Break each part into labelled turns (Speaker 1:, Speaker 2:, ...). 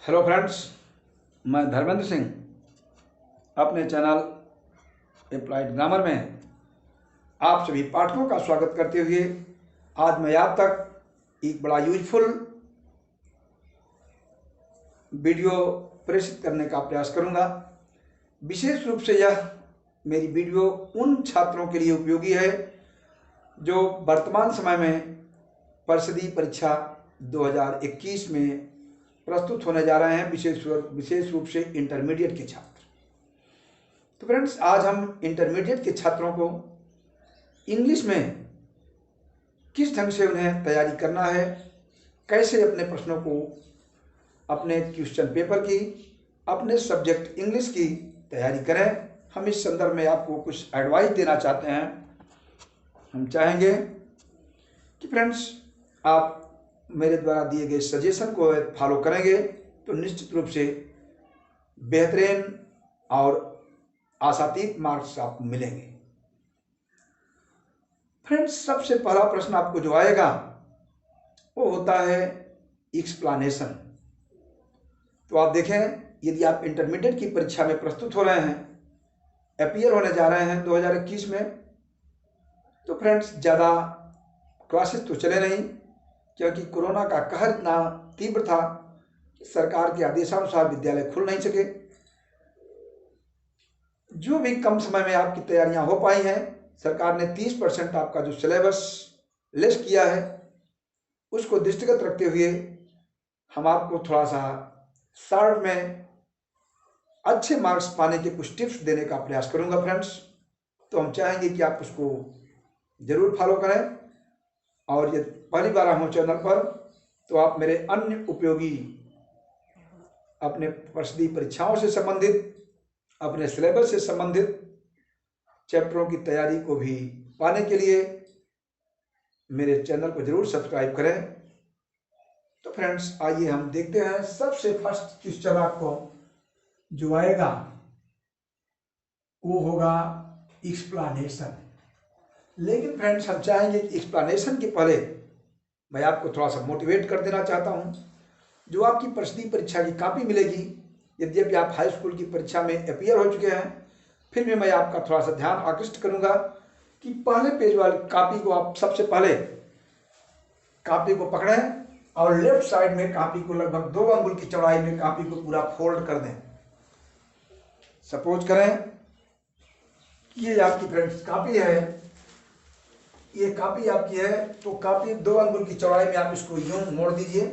Speaker 1: Hello friends, मैं धर्मेंद्र सिंह अपने channel applied grammar में आप सभी पाठकों का स्वागत करते हुए आज मैं आप तक एक बड़ा यूजफुल वीडियो प्रेषित करने का प्रयास करूंगा। विशेष रूप से यह मेरी वीडियो उन छात्रों के लिए उपयोगी है जो वर्तमान समय में परिषदीय परीक्षा 2021 में प्रस्तुत होने जा रहे हैं, विशेष रूप से इंटरमीडिएट के छात्र। तो फ्रेंड्स, आज हम इंटरमीडिएट के छात्रों को इंग्लिश में किस ढंग से उन्हें तैयारी करना है, कैसे अपने प्रश्नों को, अपने क्वेश्चन पेपर की, अपने सब्जेक्ट इंग्लिश की तैयारी करें, हम इस संदर्भ में आपको कुछ एडवाइस देना चाहते हैं। हम चाहेंगे कि फ्रेंड्स आप मेरे द्वारा दिए गए सजेशन को फॉलो करेंगे तो निश्चित रूप से बेहतरीन और आशातीत मार्क्स आपको मिलेंगे। फ्रेंड्स, सबसे पहला प्रश्न आपको जो आएगा वो होता है एक्सप्लेनेशन। तो आप देखें, यदि आप इंटरमीडिएट की परीक्षा में प्रस्तुत हो रहे हैं, अपीयर होने जा रहे हैं 2021 में, तो फ्रेंड्स ज़्यादा क्लासेस तो चले नहीं, क्योंकि कोरोना का कहर इतना तीव्र था कि सरकार के आदेशानुसार विद्यालय खुल नहीं सके। जो भी कम समय में आपकी तैयारियां हो पाई हैं, सरकार ने 30% आपका जो सिलेबस लेस किया है उसको दृष्टिगत रखते हुए हम आपको थोड़ा सा शॉर्ट में अच्छे मार्क्स पाने के कुछ टिप्स देने का प्रयास करूंगा फ्रेंड्स। तो हम चाहेंगे कि आप उसको जरूर फॉलो करें, और यदि पहली बार हम हो चैनल पर तो आप मेरे अन्य उपयोगी अपने परिषदीय परीक्षाओं से संबंधित, अपने सिलेबस से संबंधित चैप्टरों की तैयारी को भी पाने के लिए मेरे चैनल को जरूर सब्सक्राइब करें। तो फ्रेंड्स, आइए हम देखते हैं। सबसे फर्स्ट क्वेश्चन आपको जो आएगा वो होगा एक्सप्लेनेशन। लेकिन फ्रेंड्स, हम चाहेंगे कि एक्सप्लेनेशन के पहले मैं आपको थोड़ा सा मोटिवेट कर देना चाहता हूं। जो आपकी परिषदीय परीक्षा की कॉपी मिलेगी, यद्यपि आप हाई स्कूल की परीक्षा में अपीयर हो चुके हैं, फिर भी मैं आपका थोड़ा सा ध्यान आकृष्ट करूंगा कि पहले पेज वाली कॉपी को आप सबसे पहले कॉपी को पकड़ें और लेफ्ट साइड में कॉपी को लगभग 2 अंगुल की चौड़ाई में कॉपी को पूरा फोल्ड कर दें। सपोज करें कि ये आपकी फ्रेंड्स कॉपी है, ये कॉपी आपकी है, तो कॉपी 2 अंगुल की चौड़ाई में आप इसको यूं मोड़ दीजिए।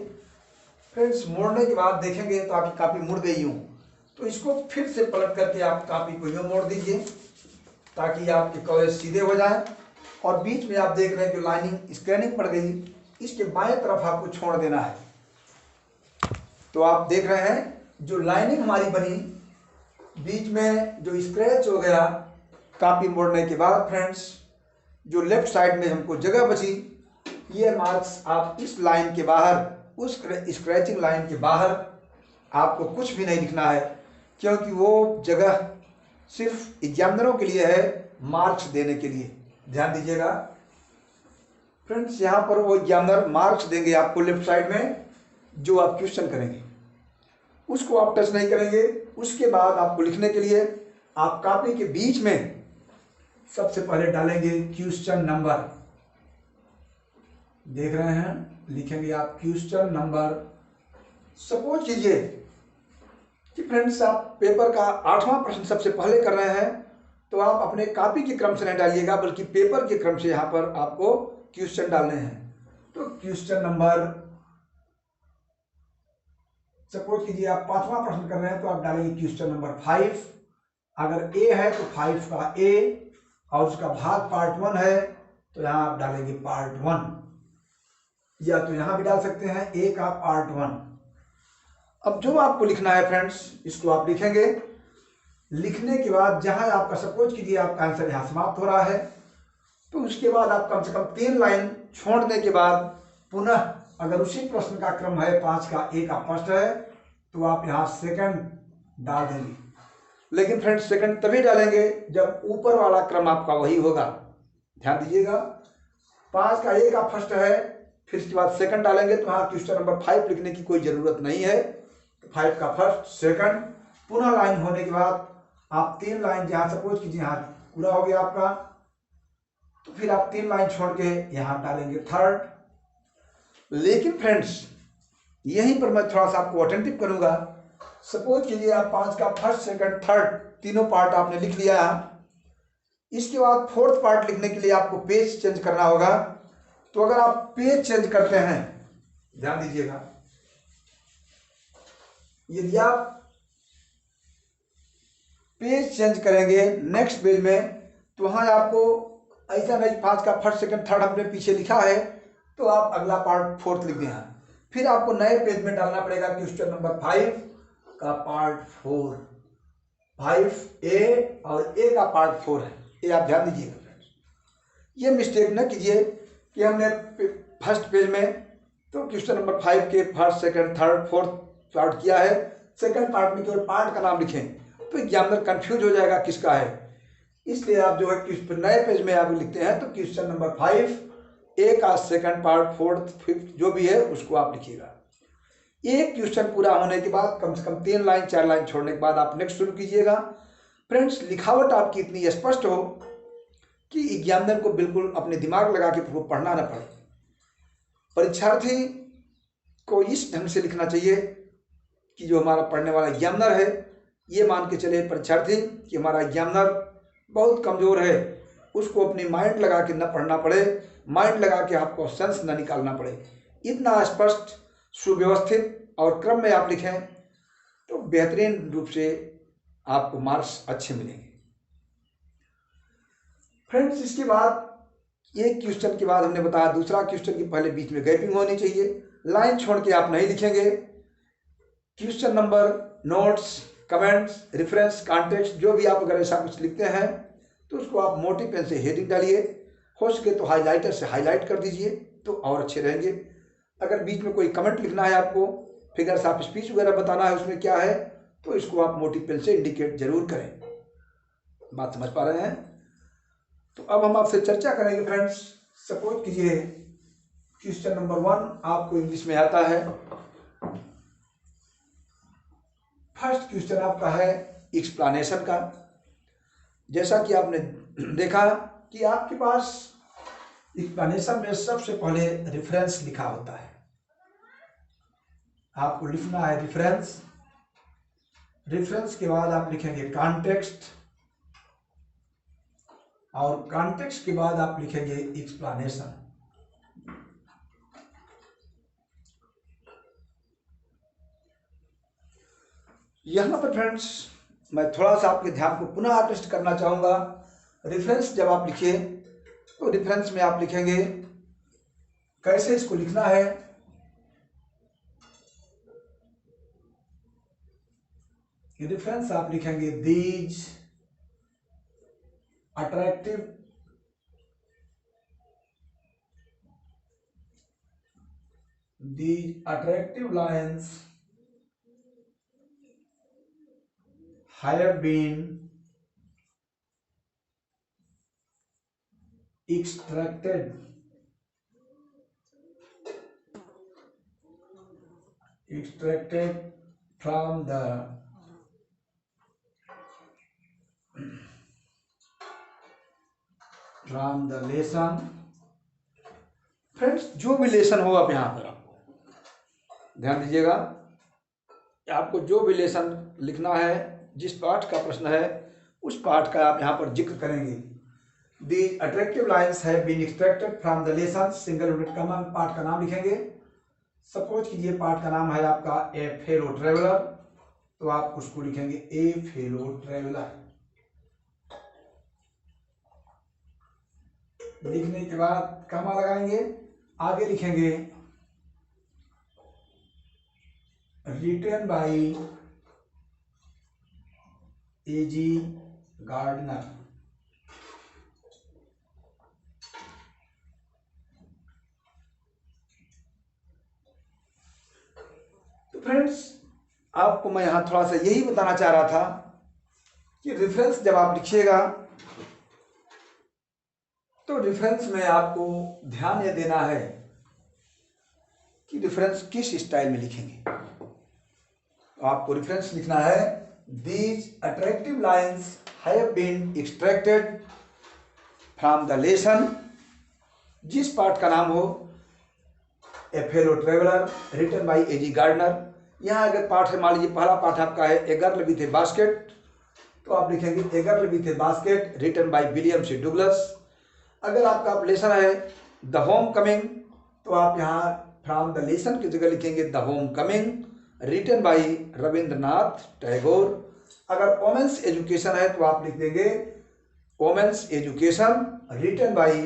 Speaker 1: फ्रेंड्स, मोड़ने के बाद देखेंगे तो आपकी कॉपी मुड़ गई यूं, तो इसको फिर से पलट करके आप कॉपी को यूं मोड़ दीजिए ताकि आपके कॉलेज सीधे हो जाए। और बीच में आप देख रहे हैं कि लाइनिंग स्क्रीनिंग पड़ गई, इसके बाएं तरफ आपको छोड़ देना है। तो आप देख रहे हैं जो लाइनिंग हमारी बनी, बीच में जो स्क्रैच हो गया कॉपी मोड़ने के बाद, फ्रेंड्स जो लेफ्ट साइड में हमको जगह बची, ये मार्क्स आप इस लाइन के बाहर, उस स्क्रैचिंग लाइन के बाहर आपको कुछ भी नहीं लिखना है, क्योंकि वो जगह सिर्फ एग्जामिनरों के लिए है, मार्क्स देने के लिए। ध्यान दीजिएगा फ्रेंड्स, यहाँ पर वो एग्जामिनर मार्क्स देंगे आपको लेफ्ट साइड में, जो आप क्वेश्चन करेंगे उसको आप टच नहीं करेंगे। उसके बाद आपको लिखने के लिए आप कॉपी के बीच में सबसे पहले डालेंगे क्वेश्चन नंबर। देख रहे हैं, लिखेंगे आप क्वेश्चन नंबर। सपोज कीजिए कि फ्रेंड्स आप पेपर का 8वां प्रश्न सबसे पहले कर रहे हैं, तो आप अपने कॉपी के क्रम से नहीं डालिएगा, बल्कि पेपर के क्रम से यहां पर आपको क्वेश्चन डालने हैं। तो क्वेश्चन नंबर, सपोज कीजिए आप 5वां प्रश्न कर रहे हैं, तो आप डालेंगे क्वेश्चन नंबर 5। अगर ए है तो 5 का ए, और उसका भाग पार्ट 1 है तो यहां आप डालेंगे पार्ट 1, या तो यहां भी डाल सकते हैं ए का पार्ट 1। अब जो आपको लिखना है फ्रेंड्स, इसको आप लिखेंगे। लिखने के बाद जहां आपका, सपोज कीजिए आपका आंसर यहां समाप्त हो रहा है, तो उसके बाद आप कम से कम 3 लाइन छोड़ने के बाद पुनः, अगर उसी प्रश्न का क्रम है 5 का ए का फर्स्ट है, तो आप यहां सेकंड डाल देंगे। लेकिन फ्रेंड्स, सेकंड तभी डालेंगे जब ऊपर वाला क्रम आपका वही होगा। ध्यान दीजिएगा, 5 का ए का फर्स्ट है, फिर इसके बाद सेकंड डालेंगे, तो यहाँ क्वेश्चन नंबर 5 लिखने की कोई जरूरत नहीं है। 5 का फर्स्ट सेकंड, पुनः लाइन होने के बाद आप 3 लाइन जहां सपोज कीजिए यहाँ पूरा हो गया आपका, तो फिर आप 3 लाइन छोड़ के यहां डालेंगे थर्ड। लेकिन फ्रेंड्स यहीं पर मैं थोड़ा सा आपको अटेंटिव करूंगा। सपोज कीजिए आप 5 का फर्स्ट सेकंड थर्ड तीनों पार्ट आपने लिख लिया है, इसके बाद फोर्थ पार्ट लिखने के लिए आपको पेज चेंज करना होगा। तो अगर आप पेज चेंज करते हैं, ध्यान दीजिएगा, यदि आप पेज चेंज करेंगे नेक्स्ट पेज में, तो वहां आपको ऐसा नहीं 5 का फर्स्ट सेकंड थर्ड हमने पीछे लिखा है तो आप अगला पार्ट फोर्थ लिख दें, फिर आपको नए पेज में डालना पड़ेगा क्वेश्चन नंबर 5 का पार्ट 4, 5A और A का पार्ट 4 है, ये आप ध्यान दीजिएगा फ्रेंड्स। ये मिस्टेक न कीजिए कि हमने फर्स्ट पेज में तो क्वेश्चन नंबर 5 के first second third fourth part किया है, सेकंड पार्ट में केवल पार्ट का नाम लिखें तो एग्जामिनर कंफ्यूज हो जाएगा किसका है। इसलिए आप जो है नए पेज में आप लिखते हैं तो क्वेश्चन नंबर 5A का सेकंड पार्ट फोर्थ फिफ्थ जो भी है उसको आप लिखिएगा। एक क्वेश्चन पूरा होने के बाद कम से कम 3 लाइन 4 लाइन छोड़ने के बाद आप नेक्स्ट शुरू कीजिएगा। फ्रेंड्स लिखावट आपकी इतनी स्पष्ट हो कि एग्जामिनर को बिल्कुल अपने दिमाग लगा के पढ़ना न पड़े। परीक्षार्थी को इस ढंग से लिखना चाहिए कि जो हमारा पढ़ने वाला एग्जामिनर है ये मान के चले परीक्षार्थी कि हमारा एग्जामिनर बहुत कमज़ोर है, उसको अपनी माइंड लगा के न पढ़ना पड़े, माइंड लगा के आप क्वेश्चंस न निकालना पड़े। इतना स्पष्ट सुव्यवस्थित और क्रम में आप लिखें तो बेहतरीन रूप से आपको मार्क्स अच्छे मिलेंगे। फ्रेंड्स इसके बाद एक क्वेश्चन के बाद हमने बताया दूसरा क्वेश्चन के पहले बीच में गैपिंग होनी चाहिए, लाइन छोड़ के आप नहीं लिखेंगे। Question number, notes, comments, reference, context जो भी आप अगर ऐसा कुछ लिखते हैं तो उसको आप मोटी पेन से हेडिंग डालिए, हो सके तो हाईलाइटर से हाईलाइट कर दीजिए तो और अच्छे रहेंगे। अगर बीच में कोई कमेंट लिखना है आपको, फिगर्स ऑफ स्पीच वगैरह बताना है उसमें क्या है, तो इसको आप मोटी पेन से इंडिकेट जरूर करें। बात समझ पा रहे हैं? तो अब हम आपसे चर्चा करेंगे फ्रेंड्स। सपोज कीजिए क्वेश्चन नंबर 1 आपको इंग्लिश में आता है। फर्स्ट क्वेश्चन आपका है एक्सप्लेनेशन का। जैसा कि आपने देखा कि आपके पास एक्सप्लेनेशन में सबसे पहले रेफरेंस लिखा होता है। आपको लिखना है रेफरेंस, रेफरेंस के बाद आप लिखेंगे कॉन्टेक्स्ट और कॉन्टेक्स्ट के बाद आप लिखेंगे एक्सप्लेनेशन। यहां पर फ्रेंड्स मैं थोड़ा सा आपके ध्यान को पुनः आकृष्ट करना चाहूंगा। रेफरेंस जब आप लिखिए तो रेफरेंस में आप लिखेंगे, कैसे इसको लिखना है, रेफरेंस आप लिखेंगे these attractive lines have been extracted from the lesson। Friends जो भी लेसन हो आप यहाँ पर आपको ध्यान दीजिएगा, आपको जो भी लेसन लिखना है, जिस पाठ का प्रश्न है उस पाठ का आप यहाँ पर जिक्र करेंगे। The attractive lines have been extracted from the lesson, single unit common पाठ का नाम लिखेंगे। सपोज कीजिए पाठ का नाम है आपका ए फेलो ट्रेवलर, तो आप उसको लिखेंगे ए फेलो ट्रेवलर। लिखने के बाद कॉमा लगाएंगे, आगे लिखेंगे रिटन बाय एजी गार्डनर। तो फ्रेंड्स आपको मैं यहां थोड़ा सा यही बताना चाह रहा था कि रेफरेंस जब आप लिखिएगा तो रेफरेंस में आपको ध्यान यह देना है कि रेफरेंस किस स्टाइल में लिखेंगे। तो आपको रेफरेंस लिखना है, these attractive lines have been extracted from the lesson, जिस पाठ का नाम हो a fellow traveller written by A.G. Gardiner. यहाँ अगर पाठ है, मान लीजिए पहला पाठ आपका है a girl with a basket, तो आप लिखेंगे a girl with a basket written by William C Douglas. अगर आपका लेसन है द होम कमिंग, तो आप यहाँ फ्रॉम द लेसन की जगह लिखेंगे the home coming written by Rabindranath Tagore. अगर वोमेन्स एजुकेशन है तो आप लिख देंगे women's education written by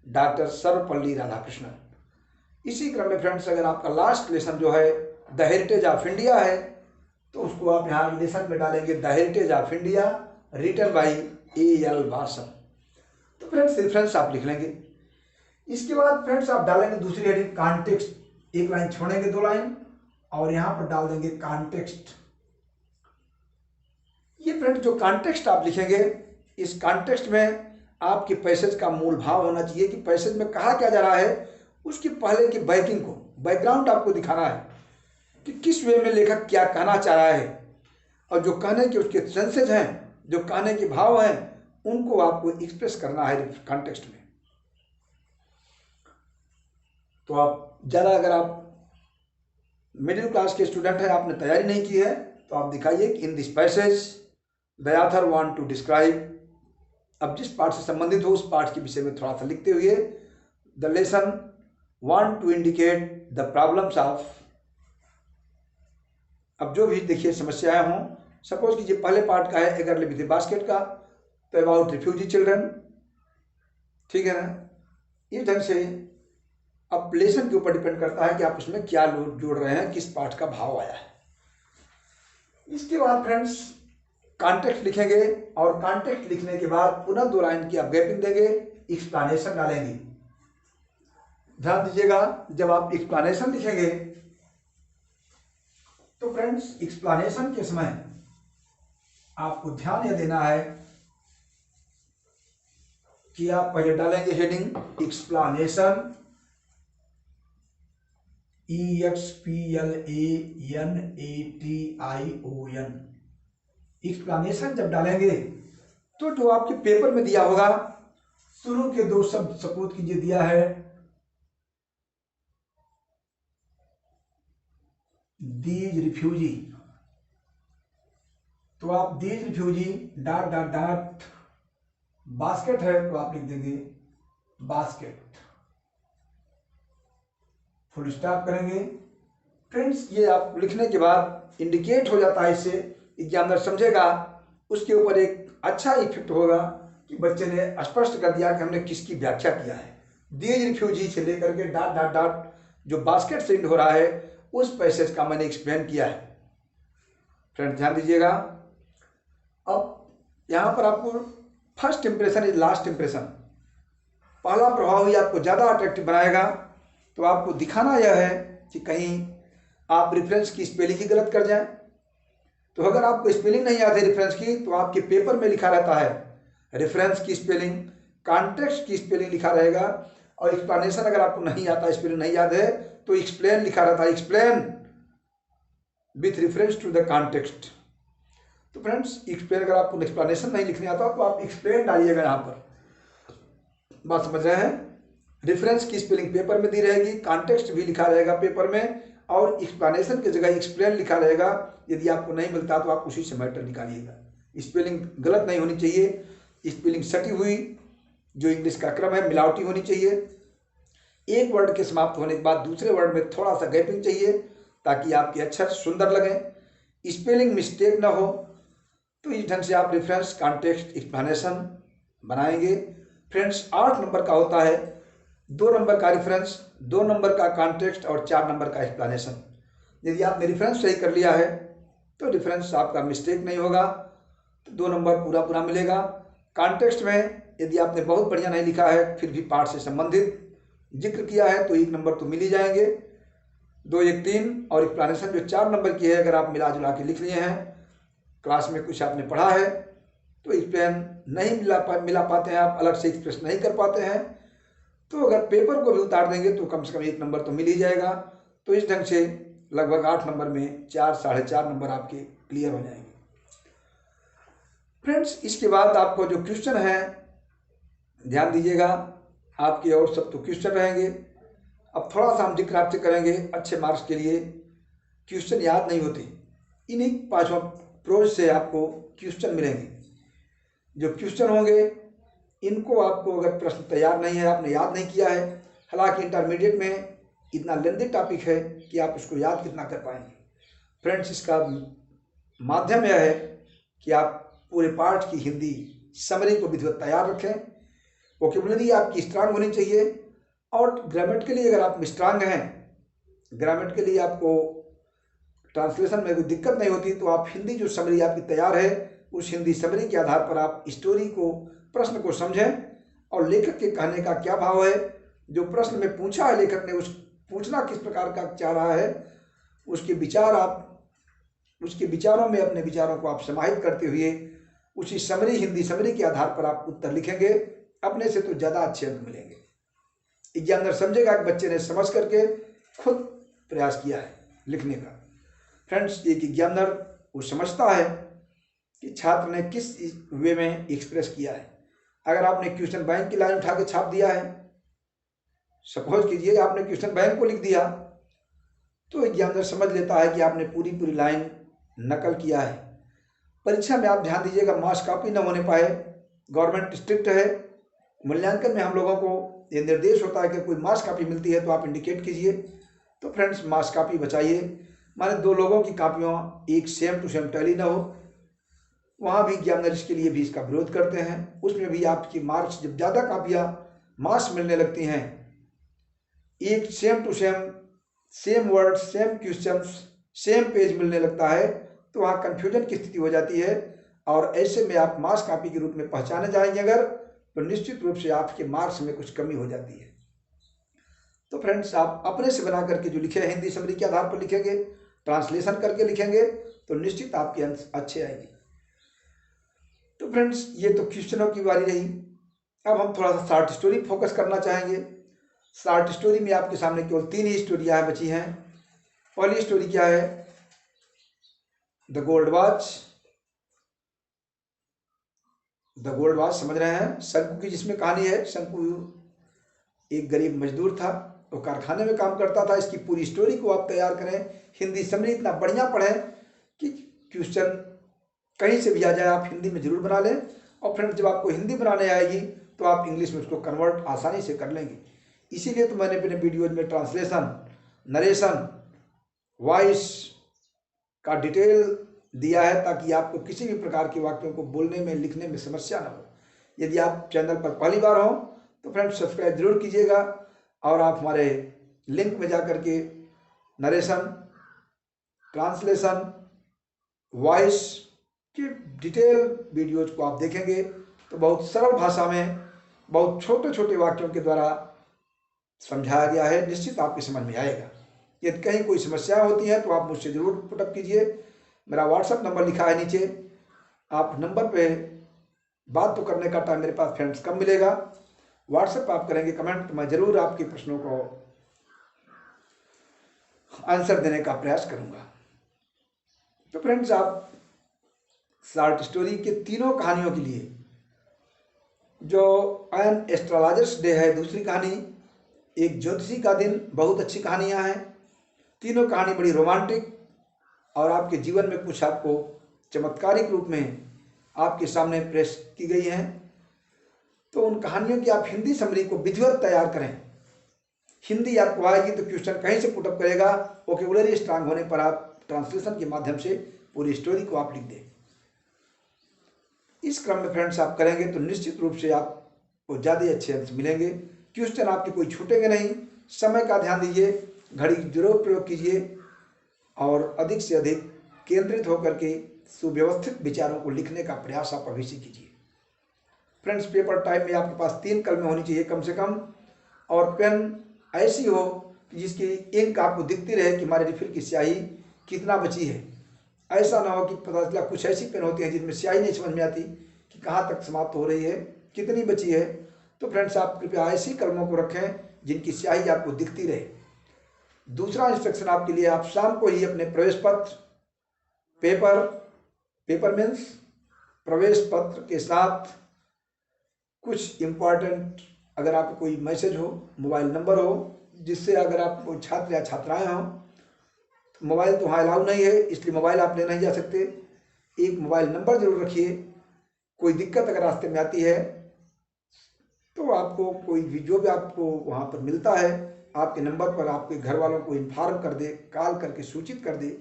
Speaker 1: doctor Sarvepalli Radhakrishnan. इसी क्रम में फ्रेंड्स, अगर आपका लास्ट लेसन जो है द हेरिटेज ऑफ इंडिया है, तो उसको आप यहाँ लेसन में डालेंगे the heritage of India written by A.L. वार्सन। तो फ्रेंड्स रेफरेंस आप लिख लेंगे। इसके बाद फ्रेंड्स आप डालेंगे दूसरी हेडिंग कॉन्टेक्स्ट, एक लाइन छोड़ेंगे 2 लाइन और यहाँ पर डाल देंगे कॉन्टेक्स्ट। ये फ्रेंड्स जो कॉन्टेक्स्ट आप लिखेंगे, इस कॉन्टेक्स्ट में आपके पैसेज का मूल भाव होना चाहिए कि पैसेज में कहा क्या जा रहा है, उसके पहले की बैकिंग को, बैकग्राउंड आपको दिखाना है कि किस वे में लेखक क्या कहना चाह रहा है, और जो कहने के उसके सेंसेज हैं, जो कहने के भाव हैं, उनको आपको एक्सप्रेस करना है कॉन्टेक्स्ट में। तो आप ज़्यादा, अगर आप मिडिल क्लास के स्टूडेंट हैं, आपने तैयारी नहीं की है, तो आप दिखाइए कि in this passage the author want to describe. अब जिस पाठ से संबंधित हो उस पाठ के विषय में थोड़ा सा लिखते हुए the lesson want to indicate the problems of. अब जो भी देखिए समस्याएं हों, सपोज कीजिए पहले पार्ट का है a girl with a basket का, तो अबाउट रिफ्यूजी चिल्ड्रन, ठीक है ना। इस ढंग से अब लेसन के ऊपर डिपेंड करता है कि आप उसमें क्या जोड़ रहे हैं, किस पाठ का भाव आया है। इसके बाद फ्रेंड्स कॉन्टेक्स्ट लिखेंगे, और कॉन्टेक्स्ट लिखने के बाद पुनः 2 लाइन की आप गैपिंग देंगे, एक्सप्लेनेशन डालेंगे। ध्यान दीजिएगा, जब आप एक्सप्लेनेशन लिखेंगे तो फ्रेंड्स एक्सप्लेनेशन के समय आपको ध्यान यह देना है कि आप पहले डालेंगे हेडिंग एक्सप्लेनेशन, EXPLANATION। एक्सप्लेनेशन जब डालेंगे तो जो आपके पेपर में दिया होगा, शुरू के 2 शब्द सपोज कीजिए दिया है दीज रिफ्यूजी, तो आप these refugee dot dot dot basket है तो आप लिख देंगे बास्केट, फुल स्टॉप करेंगे। फ्रेंड्स ये आप लिखने के बाद इंडिकेट हो जाता है, इससे एग्जामिनर समझेगा, उसके ऊपर एक अच्छा इफेक्ट होगा कि बच्चे ने स्पष्ट कर दिया कि हमने किसकी व्याख्या किया है। दीज रिफ्यूजी से लेकर के डॉट डॉट डॉट जो बास्केट से एंड हो रहा है, उस पैसेज का मैंने एक्सप्लेन किया है। फ्रेंड्स ध्यान दीजिएगा, अब यहाँ पर आपको first impression is last impression, पहला प्रभाव ही आपको ज़्यादा अट्रैक्टिव बनाएगा। तो आपको दिखाना यह है कि कहीं आप रेफरेंस की स्पेलिंग ही गलत कर जाएं। तो अगर आपको स्पेलिंग नहीं याद है रेफरेंस की, तो आपके पेपर में लिखा रहता है रेफरेंस की स्पेलिंग, कॉन्टेक्स्ट की स्पेलिंग लिखा रहेगा, और एक्सप्लेनेशन अगर आपको नहीं आता, स्पेलिंग नहीं याद है, तो एक्सप्लेन लिखा रहता है, explain with reference to the context. तो फ्रेंड्स एक्सप्लेन, अगर आपको एक्सप्लेनेशन नहीं लिखने आता तो आप एक्सप्लेन डालिएगा यहाँ पर। बात समझ रहे हैं? रेफरेंस की स्पेलिंग पेपर में दी रहेगी, कॉन्टेक्स्ट भी लिखा रहेगा पेपर में, और एक्सप्लेनेशन की जगह एक्सप्लेन लिखा रहेगा। यदि आपको नहीं मिलता तो आप उसी से मैटर निकालिएगा। स्पेलिंग गलत नहीं होनी चाहिए, स्पेलिंग सटी हुई, जो इंग्लिश का क्रम है मिलावटी होनी चाहिए। एक वर्ड के समाप्त होने के बाद दूसरे वर्ड में थोड़ा सा गैपिंग चाहिए, ताकि आपके अक्षर सुंदर लगें, स्पेलिंग मिस्टेक ना हो। तो इस ढंग से आप रेफरेंस, कॉन्टेक्स्ट, एक्सप्लेनेशन बनाएंगे। फ्रेंड्स 8 नंबर का होता है, 2 नंबर का रेफरेंस, 2 नंबर का कॉन्टेक्स्ट और 4 नंबर का एक्सप्लेनेशन। यदि आपने रेफरेंस सही कर लिया है तो रेफरेंस आपका मिस्टेक नहीं होगा, तो 2 नंबर पूरा पूरा मिलेगा। कॉन्टेक्स्ट में यदि आपने बहुत बढ़िया नहीं लिखा है, फिर भी पाठ से संबंधित जिक्र किया है, तो 1 नंबर तो मिल ही जाएंगे। 2 1 3 और एक्सप्लेनेशन जो 4 नंबर की है, अगर आप मिला जुला के लिख लिए हैं, क्लास में कुछ आपने पढ़ा है तो एक्सप्लेन नहीं मिला पाते हैं, आप अलग से एक्सप्रेस नहीं कर पाते हैं, तो अगर पेपर को भी उतार देंगे तो कम से कम 1 नंबर तो मिल ही जाएगा। तो इस ढंग से लगभग 8 नंबर में 4 साढ़े 4 नंबर आपके क्लियर हो जाएंगे। फ्रेंड्स, इसके बाद आपको जो क्वेश्चन है ध्यान दीजिएगा, आपके और सब तो क्वेश्चन रहेंगे। अब थोड़ा सा हम जिक्र आपसे करेंगे अच्छे मार्क्स के लिए क्वेश्चन याद नहीं होते, इन्हीं 5 अप्रोच से आपको क्वेश्चन मिलेंगे। जो क्वेश्चन होंगे इनको आपको अगर प्रश्न तैयार नहीं है, आपने याद नहीं किया है, हालांकि इंटरमीडिएट में इतना लेंदी टॉपिक है कि आप इसको याद कितना कर पाएंगे। फ्रेंड्स, इसका माध्यम यह है कि आप पूरे पाठ की हिंदी समरी को विधिवत तैयार रखें, वोकेबुलरी आपकी स्ट्रांग होनी चाहिए, और ग्रामेटिकली अगर आप स्ट्रांग हैं, ग्रामेटिकली आपको ट्रांसलेशन में कोई दिक्कत नहीं होती, तो आप हिंदी जो समरी आपकी तैयार है उस हिंदी समरी के आधार पर आप स्टोरी को, प्रश्न को समझें और लेखक के कहने का क्या भाव है, जो प्रश्न में पूछा है लेखक ने, उस पूछना किस प्रकार का चाह रहा है, उसके विचार आप, उसके विचारों में अपने विचारों को आप समाहित करते हुए उसी समरी, हिंदी समरी के आधार पर आप उत्तर लिखेंगे। अपने से तो ज़्यादा अच्छे अंक मिलेंगे। एग्जामिनर समझेगा कि बच्चे ने समझ करके खुद प्रयास किया है लिखने का। फ्रेंड्स, एक एग्जामिनर वो समझता है कि छात्र ने किस वे में एक्सप्रेस किया है। अगर आपने क्वेश्चन बैंक की लाइन उठा के छाप दिया है, सपोज कीजिए आपने क्वेश्चन बैंक को लिख दिया, तो एग्जामिनर समझ लेता है कि आपने पूरी पूरी लाइन नकल किया है। परीक्षा में आप ध्यान दीजिएगा, मास कॉपी न होने पाए। गवर्नमेंट स्ट्रिक्ट है, मूल्यांकन में हम लोगों को ये निर्देश होता है कि कोई मास कॉपी मिलती है तो आप इंडिकेट कीजिए। तो फ्रेंड्स, मास कॉपी बचाइए, माने 2 लोगों की कापियों एक सेम टू सेम टैली ना हो। वहाँ भी एग्जामिनर इसके लिए भी इसका विरोध करते हैं। उसमें भी आपकी मार्क्स, जब ज़्यादा कापियाँ मास मिलने लगती हैं, एक same to same, same word, same question, same page मिलने लगता है, तो वहाँ कन्फ्यूजन की स्थिति हो जाती है, और ऐसे में आप मास कॉपी के रूप में पहचाने जाएंगे अगर, तो निश्चित रूप से आपके मार्क्स में कुछ कमी हो जाती है। तो फ्रेंड्स, आप अपने से बना करके जो लिखे हैं हिंदी समरी के आधार पर लिखेंगे, ट्रांसलेशन करके लिखेंगे, तो निश्चित आपके अंक अच्छे आएंगे। तो फ्रेंड्स, ये तो क्वेश्चनों की बारी रही। अब हम थोड़ा सा शॉर्ट स्टोरी फोकस करना चाहेंगे। शॉर्ट स्टोरी में आपके सामने केवल 3 ही स्टोरियाँ बची हैं। पहली स्टोरी क्या है? The gold watch. The gold watch समझ रहे हैं, शंकु की जिसमें कहानी है। शंकु एक गरीब मजदूर था, वो कारखाने में काम करता था। इसकी पूरी स्टोरी को आप तैयार करें, हिंदी समरी इतना बढ़िया पढ़ें कि क्वेश्चन कहीं से भी आ जाए आप हिंदी में जरूर बना लें। और फ्रेंड्स, जब आपको हिंदी बनाने आएगी तो आप इंग्लिश में उसको कन्वर्ट आसानी से कर लेंगे। इसीलिए तो मैंने अपने वीडियोज में ट्रांसलेशन, नरेशन, वॉइस का डिटेल दिया है, ताकि आपको किसी भी प्रकार के वाक्यों को बोलने में, लिखने में समस्या ना हो। यदि आप चैनल पर पहली बार हो तो फ्रेंड्स सब्सक्राइब जरूर कीजिएगा, और आप हमारे लिंक में जाकर के नरेशन, ट्रांसलेशन, वॉइस की डिटेल वीडियोज को आप देखेंगे तो बहुत सरल भाषा में, बहुत छोटे छोटे वाक्यों के द्वारा समझाया गया है। निश्चित आपकी समझ में आएगा। यदि कहीं कोई समस्या होती है तो आप मुझसे जरूर पुटअप कीजिए। मेरा व्हाट्सएप नंबर लिखा है नीचे। आप नंबर पे बात तो करने का टाइम मेरे पास फ्रेंड्स कम मिलेगा। व्हाट्सएप आप करेंगे कमेंट तो मैं जरूर आपके प्रश्नों को आंसर देने का प्रयास करूंगा। तो फ्रेंड्स, आप शॉर्ट स्टोरी के तीनों कहानियों के लिए, जो एन एस्ट्रोलॉजर्स डे है दूसरी कहानी, एक ज्योतिषी का दिन, बहुत अच्छी कहानियां हैं। तीनों कहानी बड़ी रोमांटिक और आपके जीवन में कुछ आपको चमत्कारिक रूप में आपके सामने पेश की गई हैं। तो उन कहानियों की आप हिंदी समरी को विधिवत तैयार करें। हिंदी आपको आएगी तो क्वेश्चन कहीं से पुटअप करेगा। वोकेबुलरी स्ट्रांग होने पर आप ट्रांसलेशन के माध्यम से पूरी स्टोरी को आप लिख दें। इस क्रम में फ्रेंड्स आप करेंगे तो निश्चित रूप से आपको ज़्यादा अच्छे अंक मिलेंगे। क्वेश्चन आपके कोई छूटेंगे नहीं। समय का ध्यान दीजिए, घड़ी जरूर प्रयोग कीजिए, और अधिक से अधिक केंद्रित होकर के सुव्यवस्थित विचारों को लिखने का प्रयास आप अभी से कीजिए। फ्रेंड्स, पेपर टाइप में आपके पास 3 कलमें होनी चाहिए कम से कम, और पेन ऐसी हो कि जिसकी इंक आपको दिखती रहे कि हमारे रिफिल की स्याही कितना बची है। ऐसा ना हो कि पता चला कुछ ऐसी पेन होती है जिनमें स्याही नहीं समझ में आती कि कहाँ तक समाप्त हो रही है, कितनी बची है। तो फ्रेंड्स, आप कृपया ऐसी कलमों को रखें जिनकी स्याही आपको दिखती रहे। दूसरा इंस्ट्रक्शन आपके लिए, आप शाम को ही अपने प्रवेश पत्र, पेपर मीन्स प्रवेश पत्र के साथ कुछ इम्पॉर्टेंट, अगर आपको कोई मैसेज हो, मोबाइल नंबर हो, जिससे अगर आप कोई छात्र या छात्राएं हों, तो मोबाइल तो वहाँ अलाउ नहीं है, इसलिए मोबाइल आप ले नहीं जा सकते। एक मोबाइल नंबर जरूर रखिए। कोई दिक्कत अगर रास्ते में आती है तो आपको कोई भी जो भी आपको वहाँ पर मिलता है, आपके नंबर पर आपके घर वालों को इन्फॉर्म कर दे, कॉल करके सूचित कर दे।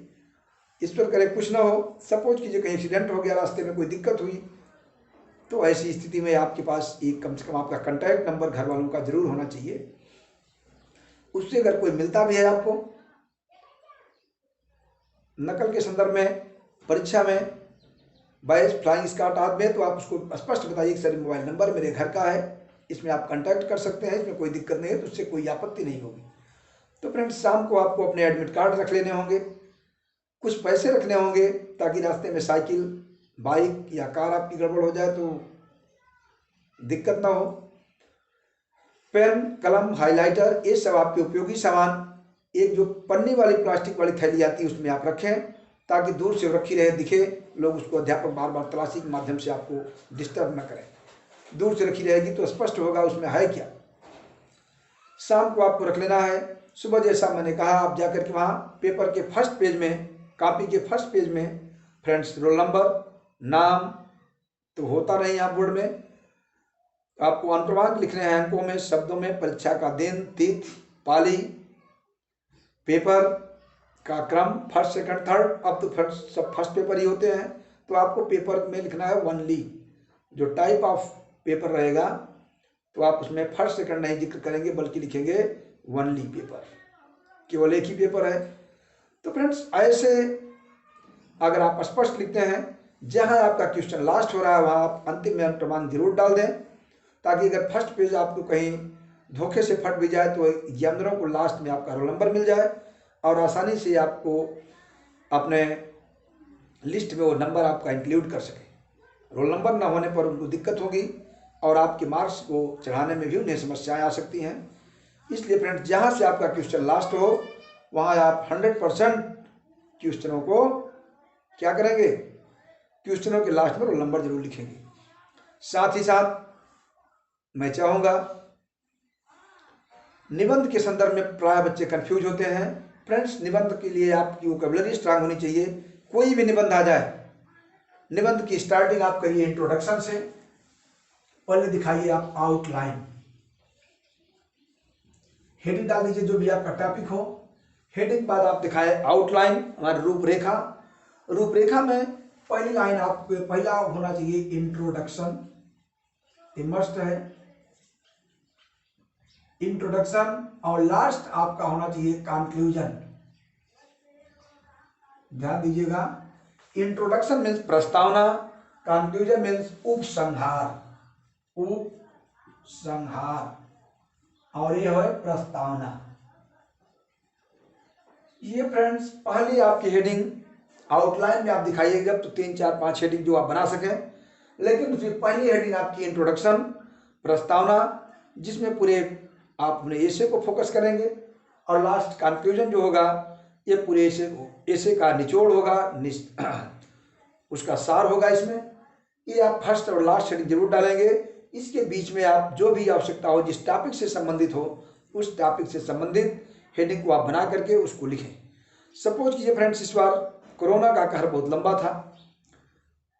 Speaker 1: इस पर करें कुछ ना हो, सपोज कीजिए कहीं एक्सीडेंट हो गया, रास्ते में कोई दिक्कत हुई, तो ऐसी स्थिति में आपके पास एक कम से कम आपका कॉन्टैक्ट नंबर घर वालों का जरूर होना चाहिए। उससे अगर कोई मिलता भी है आपको नकल के संदर्भ में, परीक्षा में, बाइज फ्लाइंग स्क्वाड आदि में, तो आप उसको स्पष्ट बताइए कि सर मोबाइल नंबर मेरे घर का है, इसमें आप कांटेक्ट कर सकते हैं, इसमें कोई दिक्कत नहीं है, तो उससे कोई आपत्ति नहीं होगी। तो फ्रेंड्स, शाम को आपको अपने एडमिट कार्ड रख लेने होंगे, कुछ पैसे रखने होंगे, ताकि रास्ते में साइकिल, बाइक या कार आपकी गड़बड़ हो जाए तो दिक्कत ना हो। पेन, कलम, हाइलाइटर, ये सब आपके उपयोगी सामान एक जो पन्नी वाली प्लास्टिक वाली थैली आती है उसमें आप रखें, ताकि दूर से रखी रहे, दिखे, लोग उसको अध्यापक बार बार तलाशी के माध्यम से आपको डिस्टर्ब न करें। दूर से रखी रहेगी तो स्पष्ट होगा उसमें है क्या। शाम को आपको रख लेना है। सुबह जैसा मैंने कहा, आप जाकर के वहाँ पेपर के फर्स्ट पेज में, कॉपी के फर्स्ट पेज में फ्रेंड्स रोल नंबर, नाम तो होता नहीं यहाँ बोर्ड में, आपको अंकवांक लिखने हैं, अंकों में, शब्दों में, परीक्षा का दिन, तिथि, पाली, पेपर का क्रम, फर्स्ट, सेकंड, थर्ड, अब तो सब फर्स्ट पेपर ही होते हैं, तो आपको पेपर में लिखना है ओनली। जो टाइप ऑफ पेपर रहेगा तो आप उसमें फर्स्ट सेकंड नहीं जिक्र करेंगे, बल्कि लिखेंगे ओनली पेपर, केवल एक ही पेपर है। तो फ्रेंड्स, ऐसे अगर आप स्पष्ट लिखते हैं, जहां आपका क्वेश्चन लास्ट हो रहा है वहां आप अंतिम में अंकमान जरूर डाल दें, ताकि अगर फर्स्ट पेज आपको कहीं धोखे से फट भी जाए तो एग्जामिनरों को लास्ट में आपका रोल नंबर मिल जाए और आसानी से आपको अपने लिस्ट में वो नंबर आपका इंक्लूड कर सके। रोल नंबर ना होने पर उनको दिक्कत होगी और आपके मार्क्स को चढ़ाने में भी उन्हें समस्याएं आ सकती हैं। इसलिए फ्रेंड्स, जहां से आपका क्वेश्चन लास्ट हो वहां आप 100% क्वेश्चनों को क्या करेंगे, क्वेश्चनों के लास्ट में रोल नंबर जरूर लिखेंगे। साथ ही साथ मैं चाहूँगा, निबंध के संदर्भ में प्राय बच्चे कंफ्यूज होते हैं। फ्रेंड्स, निबंध के लिए आपकी वोकैबुलरी स्ट्रांग होनी चाहिए। कोई भी निबंध आ जाए, निबंध की स्टार्टिंग आप करिए इंट्रोडक्शन से, पहले दिखाइए आप आउटलाइन, हेडिंग डाल दीजिए जो भी आपका टॉपिक हो, हेडिंग बाद आप दिखाए आउटलाइन, हमारी रूपरेखा। रूपरेखा में पहली लाइन आपको पहला होना चाहिए इंट्रोडक्शन, मस्ट है इंट्रोडक्शन, और लास्ट आपका होना चाहिए कंक्लूजन। ध्यान दीजिएगा, इंट्रोडक्शन मीन्स प्रस्तावना, कंक्लूजन मीन्स उपसंहार, और ये है प्रस्तावना। ये फ्रेंड्स पहली आपकी हेडिंग आउटलाइन में आप दिखाइएगा तो 3, 4, 5 हेडिंग जो आप बना सकें, लेकिन फिर पहली हेडिंग आपकी इंट्रोडक्शन, प्रस्तावना, जिसमें पूरे आप अपने एसे को फोकस करेंगे, और लास्ट कंक्लूजन जो होगा ये पूरे एसे का निचोड़ होगा, उसका सार होगा। इसमें ये आप फर्स्ट और लास्ट हेडिंग जरूर डालेंगे। इसके बीच में आप जो भी आवश्यकता हो, जिस टॉपिक से संबंधित हो, उस टॉपिक से संबंधित हेडिंग को आप बना करके उसको लिखें। सपोज कीजिए फ्रेंड्स, इस बार कोरोना का कहर बहुत लंबा था,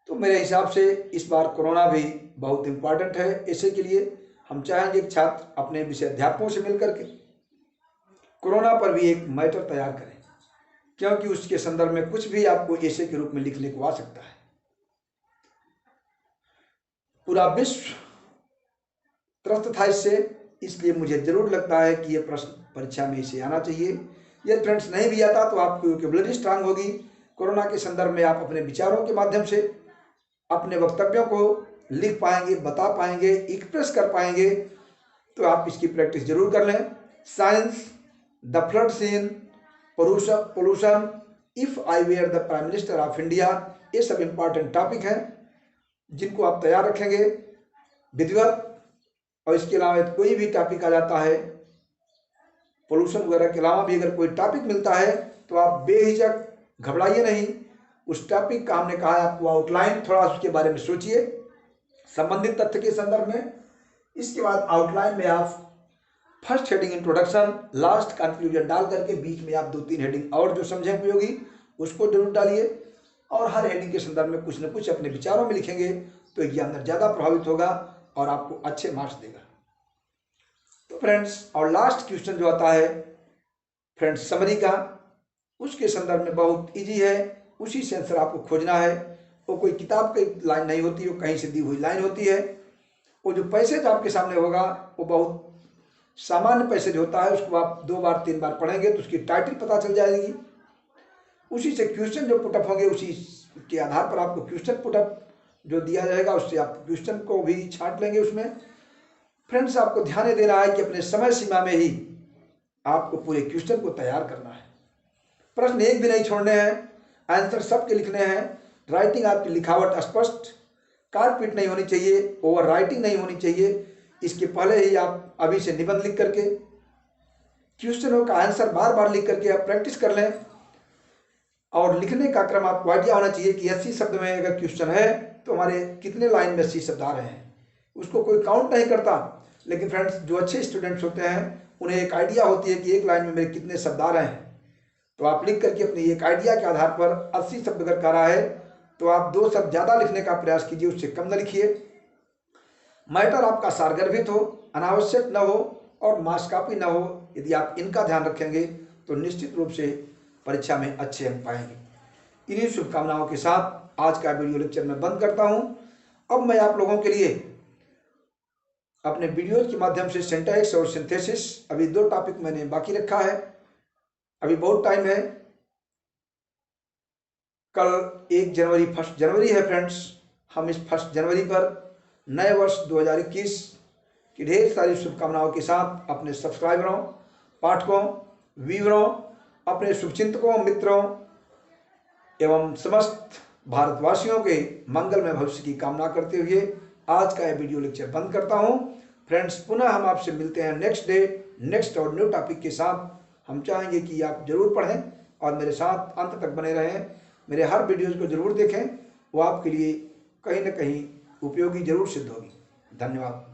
Speaker 1: तो मेरे हिसाब से इस बार कोरोना भी बहुत इम्पॉर्टेंट है ऐसे के लिए। हम चाहेंगे कि छात्र अपने विषय अध्यापकों से मिलकर के कोरोना पर भी एक मैटर तैयार करें, क्योंकि उसके संदर्भ में कुछ भी आपको ऐसे के रूप में लिखने को आ सकता है। पूरा विश्व त्रस्त था इससे, इसलिए मुझे जरूर लगता है कि ये प्रश्न परीक्षा में इसे आना चाहिए। यदि फ्रेंड्स नहीं भी आता तो आपकी वोकैबुलरी स्ट्रांग होगी। कोरोना के संदर्भ में आप अपने विचारों के माध्यम से अपने वक्तव्यों को लिख पाएंगे, बता पाएंगे, एक्सप्रेस कर पाएंगे, तो आप इसकी प्रैक्टिस जरूर कर लें। Science, the flood scene, pollution, if I were the prime minister of India, ये सब इंपॉर्टेंट टॉपिक हैं जिनको आप तैयार रखेंगे विधिवत। और इसके अलावा कोई भी टॉपिक आ जाता है पोल्यूशन वगैरह के अलावा भी अगर कोई टॉपिक मिलता है तो आप बेहिचक घबराइए नहीं। उस टॉपिक का हमने कहा है आपको आउटलाइन, थोड़ा उसके बारे में सोचिए संबंधित तथ्य के संदर्भ में। इसके बाद आउटलाइन में आप first heading introduction, last conclusion डाल करके बीच में आप 2-3 हेडिंग और जो समझे उपयोगी उसको जरूर डालिए, और हर हेडिंग के संदर्भ में कुछ न कुछ अपने विचारों में लिखेंगे तो एग्जामिनर ज़्यादा प्रभावित होगा और आपको अच्छे मार्क्स देगा। तो फ्रेंड्स, और लास्ट क्वेश्चन जो आता है फ्रेंड्स समरी का, उसके संदर्भ में बहुत इजी है, उसी से आंसर आपको खोजना है। वो कोई किताब की लाइन नहीं होती, वो कहीं से दी हुई लाइन होती है। वो जो पैसेज आपके सामने होगा वो बहुत सामान्य पैसेज होता है, उसको आप 2 बार 3 बार पढ़ेंगे तो उसकी टाइटल पता चल जाएगी। उसी से क्वेश्चन जो पुटअप होंगे उसी के आधार पर आपको क्वेश्चन पुटअप जो दिया जाएगा उससे आप क्वेश्चन को भी छांट लेंगे उसमें। फ्रेंड्स, आपको ध्यान देना है कि अपने समय सीमा में ही आपको पूरे क्वेश्चन को तैयार करना है। प्रश्न एक भी नहीं छोड़ने हैं, आंसर सबके लिखने हैं। राइटिंग आपकी लिखावट स्पष्ट, काटपीट नहीं होनी चाहिए, ओवर राइटिंग नहीं होनी चाहिए। इसके पहले ही आप अभी से निबंध लिख करके क्वेश्चनों का आंसर बार बार लिख करके आप प्रैक्टिस कर लें। और लिखने का क्रम आपको आइडिया होना चाहिए कि 80 शब्द में अगर क्वेश्चन है तो हमारे कितने लाइन में 80 शब्द आ रहे हैं। उसको कोई काउंट नहीं करता, लेकिन फ्रेंड्स जो अच्छे स्टूडेंट्स होते हैं उन्हें एक आइडिया होती है कि एक लाइन में मेरे कितने शब्द आ रहे हैं। तो आप लिख करके अपनी एक आइडिया के आधार पर 80 शब्द अगर कह रहा है तो आप 2 शब्द ज़्यादा लिखने का प्रयास कीजिए, उससे कम न लिखिए। मैटर आपका सारगर्भित हो, अनावश्यक न हो और मास कॉपी न हो। यदि आप इनका ध्यान रखेंगे तो निश्चित रूप से परीक्षा में अच्छे अंक पाएंगे। इन्हीं शुभकामनाओं के साथ आज का वीडियो लेक्चर मैं बंद करता हूं। अब मैं आप लोगों के लिए अपने वीडियोज के माध्यम से सिंटैक्स और सिंथेसिस, अभी 2 टॉपिक मैंने बाकी रखा है, अभी बहुत टाइम है। कल 1 जनवरी 1 जनवरी है फ्रेंड्स। हम इस 1 जनवरी पर नए वर्ष 2021 की ढेर सारी शुभकामनाओं के साथ अपने सब्सक्राइबरों, पाठकों, व्यूअरों, अपने शुभचिंतकों, मित्रों एवं समस्त भारतवासियों के मंगलमय भविष्य की कामना करते हुए आज का यह वीडियो लेक्चर बंद करता हूं। फ्रेंड्स, पुनः हम आपसे मिलते हैं नेक्स्ट डे नेक्स्ट और न्यू टॉपिक के साथ। हम चाहेंगे कि आप जरूर पढ़ें और मेरे साथ अंत तक बने रहें। मेरे हर वीडियोज़ को जरूर देखें, वो आपके लिए कहीं ना कहीं उपयोगी जरूर सिद्ध होगी। धन्यवाद।